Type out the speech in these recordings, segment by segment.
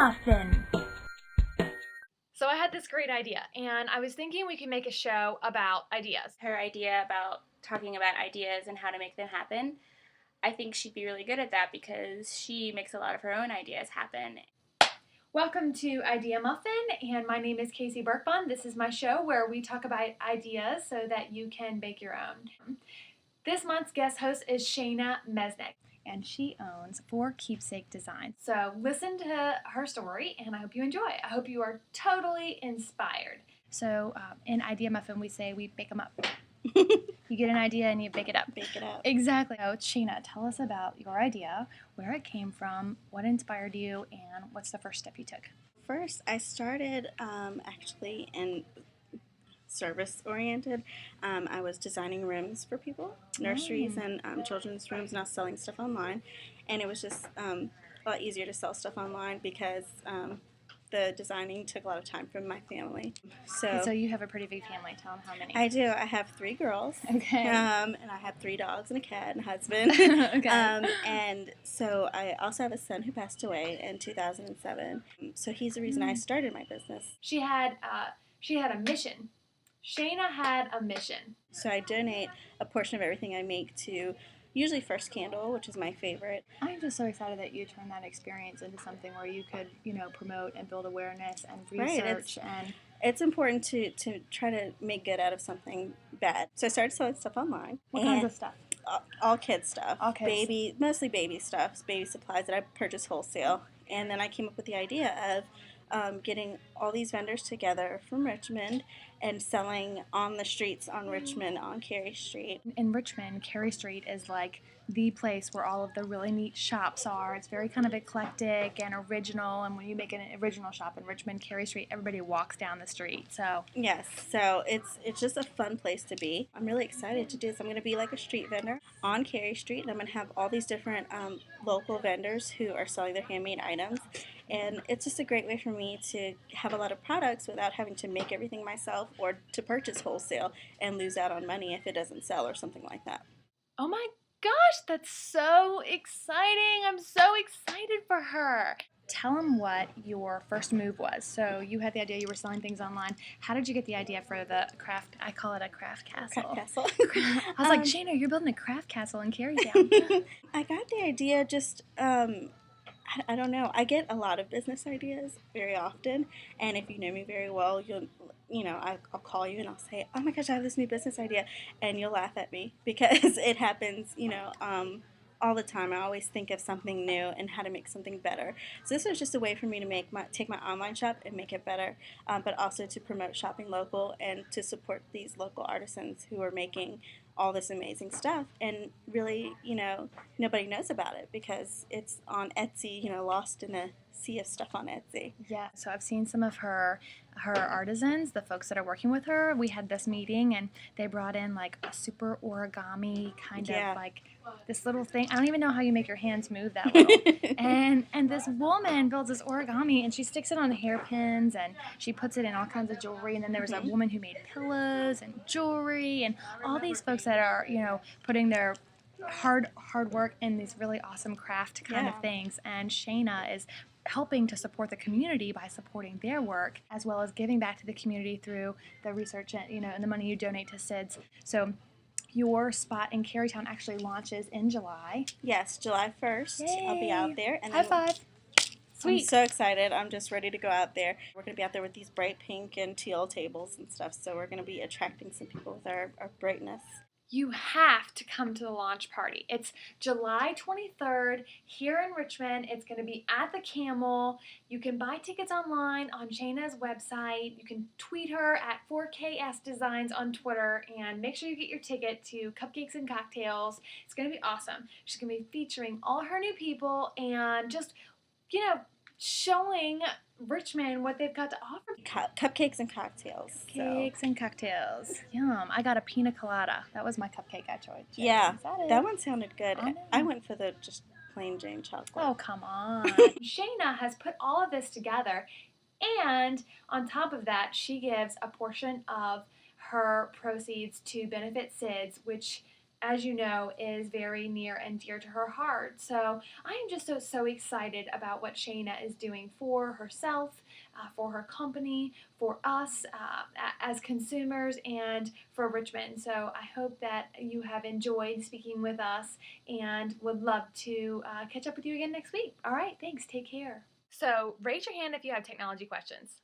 IdeaMuffin. So I had this great idea, and I was thinking we could make a show about ideas. Her idea about talking about ideas and how to make them happen, I think she'd be really good at that because she makes a lot of her own ideas happen. Welcome to IdeaMuffin, and my name is Casey Birkbond. This is my show where we talk about ideas so that you can make your own. This month's guest host is Shaina Miesnik, and she owns 4 Keepsake Designs. So listen to her story, and I hope you enjoy it. I hope you are totally inspired. So in IdeaMuffin, we say we bake them up. You get an idea and you bake it up. Bake it up. Exactly. So Shaina, tell us about your idea, where it came from, what inspired you, and what's the first step you took? First, I started actually in service-oriented. I was designing rooms for people, nurseries and children's rooms, and I was selling stuff online. And it was just a lot easier to sell stuff online because the designing took a lot of time from my family. So you have a pretty big family. Tell them how many. I do. I have 3 girls. Okay. And I have 3 dogs and a cat and a husband. Okay. And so I also have a son who passed away in 2007. So he's the reason I started my business. She had a mission. Shaina had a mission. So I donate a portion of everything I make to usually First Candle, which is my favorite. I'm just so excited that you turned that experience into something where you could, promote and build awareness and research. It's important to try to make good out of something bad. So I started selling stuff online. What kinds of stuff? All kids stuff. All kids. Mostly baby stuff, baby supplies that I purchased wholesale. And then I came up with the idea of getting all these vendors together from Richmond and selling on the streets on Richmond, on Cary Street. In Richmond, Cary Street is like the place where all of the really neat shops are. It's very kind of eclectic and original, and when you make an original shop in Richmond, Cary Street, everybody walks down the street. So yes, so it's just a fun place to be. I'm really excited to do this. I'm going to be like a street vendor on Cary Street, and I'm going to have all these different local vendors who are selling their handmade items. And it's just a great way for me to have a lot of products without having to make everything myself or to purchase wholesale and lose out on money if it doesn't sell or something like that. oh my gosh, that's so exciting. I'm so excited for her. Tell them what your first move was. So you had the idea, you were selling things online. How did you get the idea for the craft? I call it a craft castle. Craft castle. I was like, Shaina, you're building a craft castle in Carytown. I got the idea just, I don't know. I get a lot of business ideas very often, and if you know me very well, I'll call you and I'll say, oh my gosh, I have this new business idea, and you'll laugh at me because it happens, all the time. I always think of something new and how to make something better. So this was just a way for me to take my online shop and make it better, but also to promote shopping local and to support these local artisans who are making all this amazing stuff, and really, nobody knows about it because it's on Etsy, lost in a sea of stuff on Etsy. Yeah, so I've seen some of her artisans, the folks that are working with her. We had this meeting and they brought in like a super origami kind of like this little thing. I don't even know how you make your hands move that little. and this woman builds this origami and she sticks it on hairpins and she puts it in all kinds of jewelry. And then there was a woman who made pillows and jewelry and all these folks that are, putting their hard work in these really awesome craft kind of things. And Shaina is helping to support the community by supporting their work, as well as giving back to the community through the research and, and the money you donate to SIDS. So your spot in Carytown actually launches in July. Yes, July 1st. Yay. I'll be out there. And high five. Sweet. I'm so excited. I'm just ready to go out there. We're going to be out there with these bright pink and teal tables and stuff, so we're going to be attracting some people with our brightness. You have to come to the launch party. It's July 23rd here in Richmond. It's going to be at the Camel. You can buy tickets online on Shaina's website. You can tweet her at 4KS Designs on Twitter, and make sure you get your ticket to Cupcakes and Cocktails. It's going to be awesome. She's going to be featuring all her new people and just, showing Richmond what they've got to offer. Cupcakes and cocktails. Cakes and cocktails. Yum. I got a pina colada. That was my cupcake I chose. Yeah, that one sounded good. I went for the just plain Jane chocolate. Oh, come on. Shaina has put all of this together, and on top of that, she gives a portion of her proceeds to benefit SIDS, which as you know, is very near and dear to her heart. So I am just so excited about what Shaina is doing for herself, for her company, for us as consumers, and for Richmond. So I hope that you have enjoyed speaking with us and would love to catch up with you again next week. All right, thanks. Take care. So raise your hand if you have technology questions.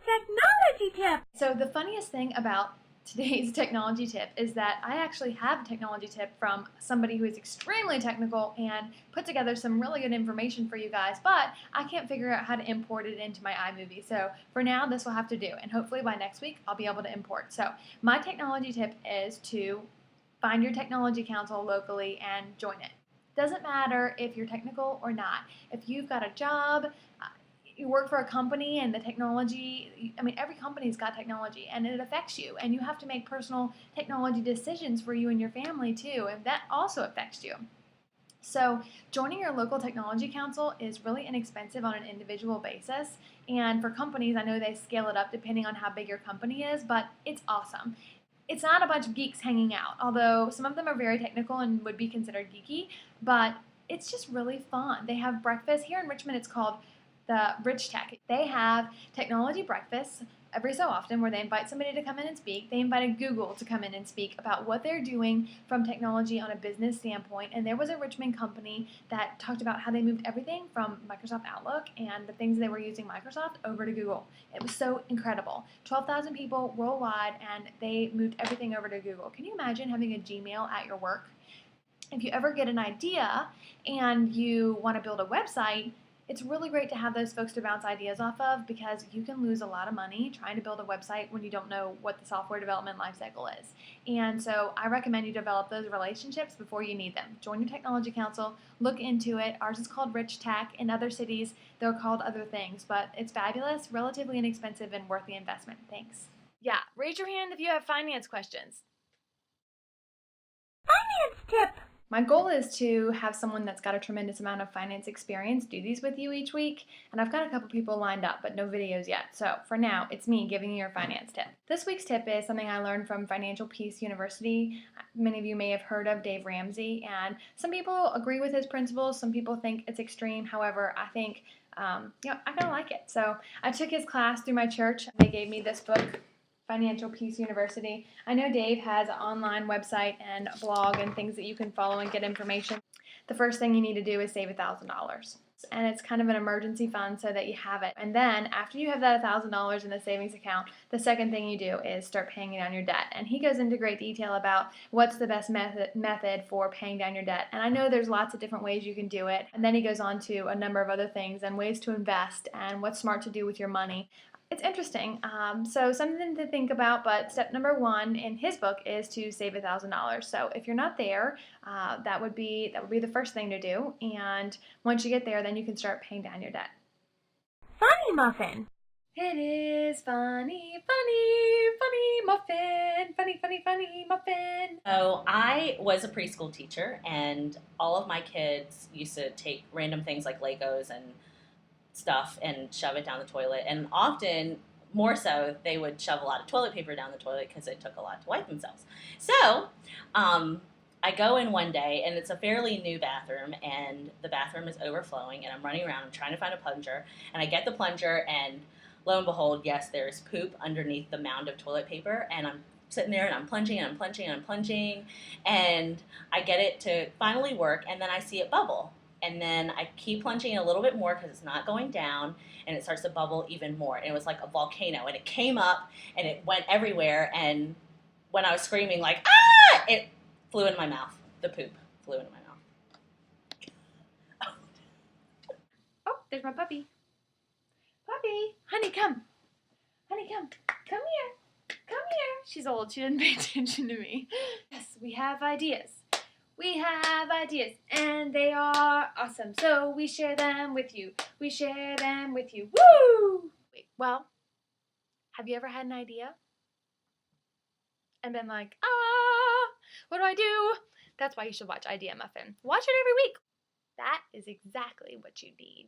Technology tip! So the funniest thing about today's technology tip is that I actually have a technology tip from somebody who is extremely technical and put together some really good information for you guys, but I can't figure out how to import it into my iMovie. So for now, this will have to do, and hopefully by next week, I'll be able to import. So my technology tip is to find your technology council locally and join it. Doesn't matter if you're technical or not. If you've got a job, you work for a company and the technology, I mean, every company's got technology and it affects you, and you have to make personal technology decisions for you and your family too, and that also affects you. So joining your local technology council is really inexpensive on an individual basis, and for companies, I know they scale it up depending on how big your company is, but it's awesome. It's not a bunch of geeks hanging out, although some of them are very technical and would be considered geeky, but it's just really fun. They have breakfast. Here in Richmond, it's called the Rich Tech. They have technology breakfasts every so often where they invite somebody to come in and speak. They invited Google to come in and speak about what they're doing from technology on a business standpoint. And there was a Richmond company that talked about how they moved everything from Microsoft Outlook and the things they were using Microsoft over to Google. It was so incredible. 12,000 people worldwide, and they moved everything over to Google. Can you imagine having a Gmail at your work? If you ever get an idea and you want to build a website, it's really great to have those folks to bounce ideas off of, because you can lose a lot of money trying to build a website when you don't know what the software development lifecycle is. And so I recommend you develop those relationships before you need them. Join your technology council, look into it. Ours is called Rich Tech. In other cities, they're called other things, but it's fabulous, relatively inexpensive, and worth the investment. Thanks. Yeah, raise your hand if you have finance questions. Finance tip! My goal is to have someone that's got a tremendous amount of finance experience do these with you each week, and I've got a couple people lined up, but no videos yet. So for now, it's me giving you your finance tip. This week's tip is something I learned from Financial Peace University. Many of you may have heard of Dave Ramsey, and some people agree with his principles. Some people think it's extreme. However, I think, I kind of like it. So I took his class through my church. They gave me this book, Financial Peace University. I know Dave has an online website and blog and things that you can follow and get information. The first thing you need to do is save $1,000. And it's kind of an emergency fund so that you have it. And then after you have that $1,000 in the savings account, the second thing you do is start paying down your debt. And he goes into great detail about what's the best method for paying down your debt. And I know there's lots of different ways you can do it. And then he goes on to a number of other things and ways to invest and what's smart to do with your money. It's interesting, so something to think about, but step number one in his book is to save $1,000. So if you're not there, that would be the first thing to do, and once you get there, then you can start paying down your debt. Funny Muffin! It is funny, funny, funny muffin, funny, funny, funny muffin. So I was a preschool teacher, and all of my kids used to take random things like Legos and stuff and shove it down the toilet, and often more so they would shove a lot of toilet paper down the toilet because it took a lot to wipe themselves. So I go in one day, and it's a fairly new bathroom, and the bathroom is overflowing, and I'm running around, I'm trying to find a plunger, and I get the plunger, and lo and behold, yes, there's poop underneath the mound of toilet paper, and I'm sitting there and I'm plunging and I'm plunging and I'm plunging, and I get it to finally work, and then I see it bubble. And then I keep plunging a little bit more because it's not going down, and it starts to bubble even more. And it was like a volcano, and it came up, and it went everywhere, and when I was screaming like, ah, it flew in my mouth. The poop flew into my mouth. Oh, there's my puppy. Puppy, honey, come. Honey, come. Come here. Come here. She's old. She didn't pay attention to me. Yes, we have ideas. We have ideas, and they are awesome, so we share them with you. We share them with you. Woo! Wait, well, have you ever had an idea and been like, what do I do? That's why you should watch IdeaMuffin. Watch it every week. That is exactly what you need.